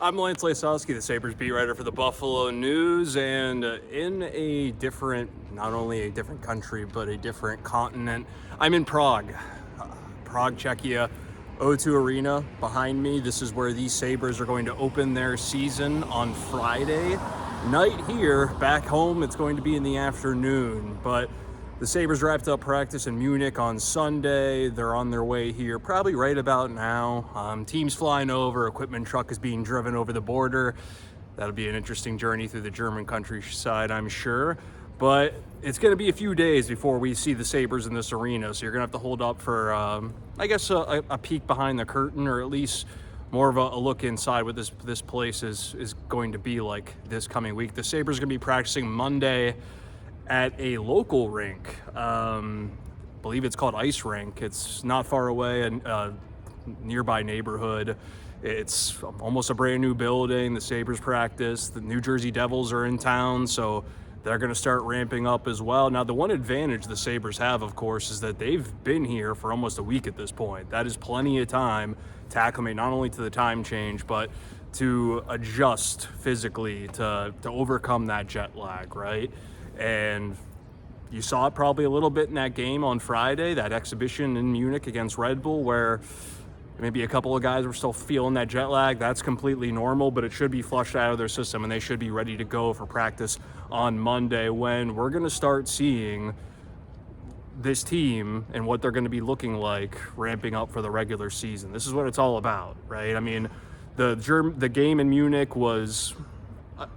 I'm Lysowski, the Sabres beat writer for the Buffalo News, and in a different, not only a different country, but a different continent. I'm in Prague, Czechia, O2 Arena behind me. This is where these Sabres are going to open their season on Friday night here. Back home, it's going to be in the afternoon, but the Sabres wrapped up practice in Munich on Sunday. They're on their way here probably right about now. Teams flying over, equipment truck is being driven over the border. That'll be an interesting journey through the German countryside, I'm sure. But it's going to be a few days before we see the Sabres in this arena, so you're going to have to hold up for, I guess, a peek behind the curtain, or at least more of a look inside what this place is going to be like this coming week. The Sabres are going to be practicing Monday at a local rink. Believe it's called Ice Rink. It's not far away, and nearby neighborhood. It's almost a brand new building. The Sabres practice. The New Jersey Devils are in town, so they're going to start ramping up as well. Now, the one advantage the Sabres have, of course, is that they've been here for almost a week at this point. That is plenty of time to acclimate not only to the time change, but to adjust physically to overcome that jet lag, right? And you saw it probably a little bit in that game on Friday, that exhibition in Munich against Red Bull, where maybe a couple of guys were still feeling that jet lag. That's completely normal, but it should be flushed out of their system, and they should be ready to go for practice on Monday, when we're going to start seeing this team and what they're going to be looking like ramping up for the regular season. This is what it's all about, right? I mean, the game in Munich was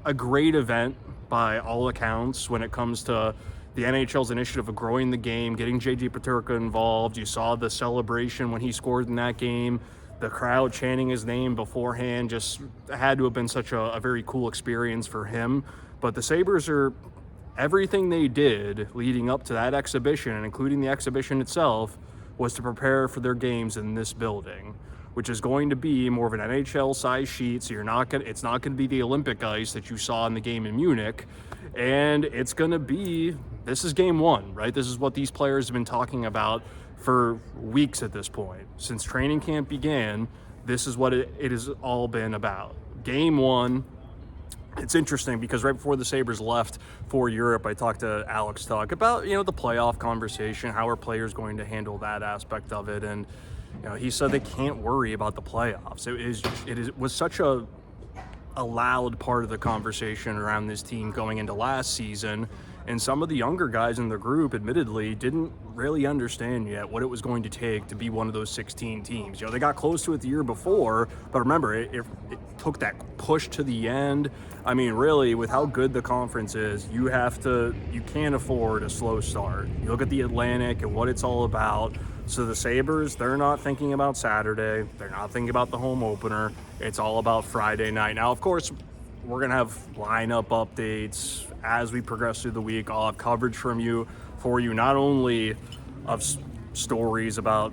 a great event by all accounts when it comes to the NHL's initiative of growing the game, getting J.J. Peterka involved. You saw the celebration when he scored in that game. The crowd chanting his name beforehand just had to have been such a very cool experience for him. But the Sabres are, everything they did leading up to that exhibition, and including the exhibition itself, was to prepare for their games in this building, which is going to be more of an NHL-sized sheet, so it's not going to be the Olympic ice that you saw in the game in Munich, and it's going to be, this is game one, right? This is what these players have been talking about for weeks at this point. Since training camp began, this is what it has all been about. Game one. It's interesting because right before the Sabres left for Europe, I talked to Alex Tuck about, the playoff conversation, how are players going to handle that aspect of it, and he said they can't worry about the playoffs. It was such a loud part of the conversation around this team going into last season, and some of the younger guys in the group admittedly didn't really understand yet what it was going to take to be one of those 16 teams. They got close to it the year before, but remember, it took that push to the end. I mean, really, with how good the conference is, you can't afford a slow start. You look at the Atlantic and what it's all about. So the Sabres, they're not thinking about Saturday. They're not thinking about the home opener. It's all about Friday night. Now, of course, we're going to have lineup updates as we progress through the week. I'll have coverage for you, not only of stories about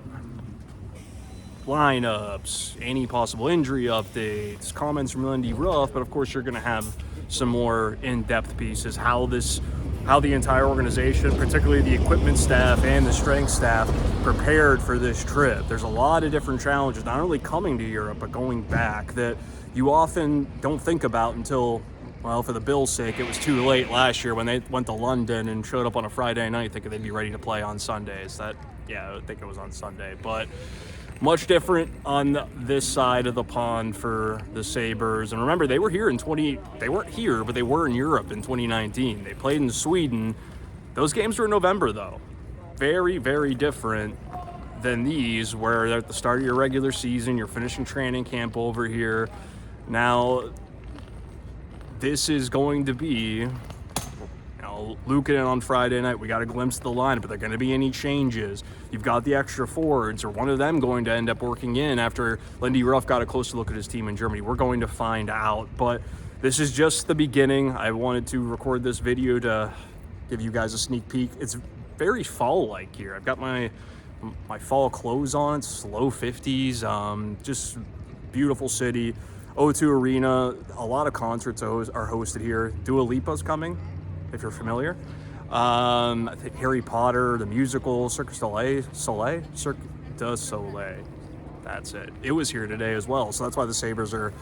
lineups, any possible injury updates, comments from Lindy Ruff, but of course you're going to have some more in-depth pieces, how the entire organization, particularly the equipment staff and the strength staff, prepared for this trip. There's a lot of different challenges, not only coming to Europe, but going back, that you often don't think about until, well, for the Bills' sake, it was too late last year when they went to London and showed up on a Friday night thinking they'd be ready to play on Sundays. I think it was on Sunday, but much different on this side of the pond for the Sabres. And remember, they weren't here, but they were in Europe in 2019. They played in Sweden. Those games were in November, though. Very, very different than these, where they're at the start of your regular season, you're finishing training camp over here. Now, this is going to be, Luke in on Friday night. We got a glimpse of the lineup, but there going to be any changes? You've got the extra forwards, or one of them going to end up working in after Lindy Ruff got a closer look at his team in Germany. We're going to find out, but this is just the beginning. I wanted to record this video to give you guys a sneak peek. It's very fall-like here. I've got my fall clothes on. It's low 50s, just beautiful city. O2 Arena, a lot of concerts are hosted here. Dua Lipa's coming, if you're familiar. I think Harry Potter, the musical, Cirque du Soleil. That's it. It was here today as well, so that's why the Sabres are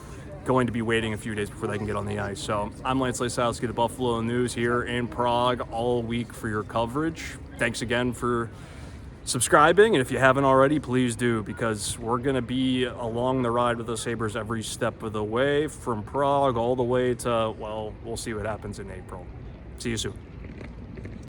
going to be waiting a few days before they can get on the ice. So I'm Lance Lysowski, the Buffalo News here in Prague all week for your coverage. Thanks again for subscribing, and if you haven't already, please do, because we're going to be along the ride with the Sabres every step of the way, from Prague all the way to, well, we'll see what happens in April. See you soon.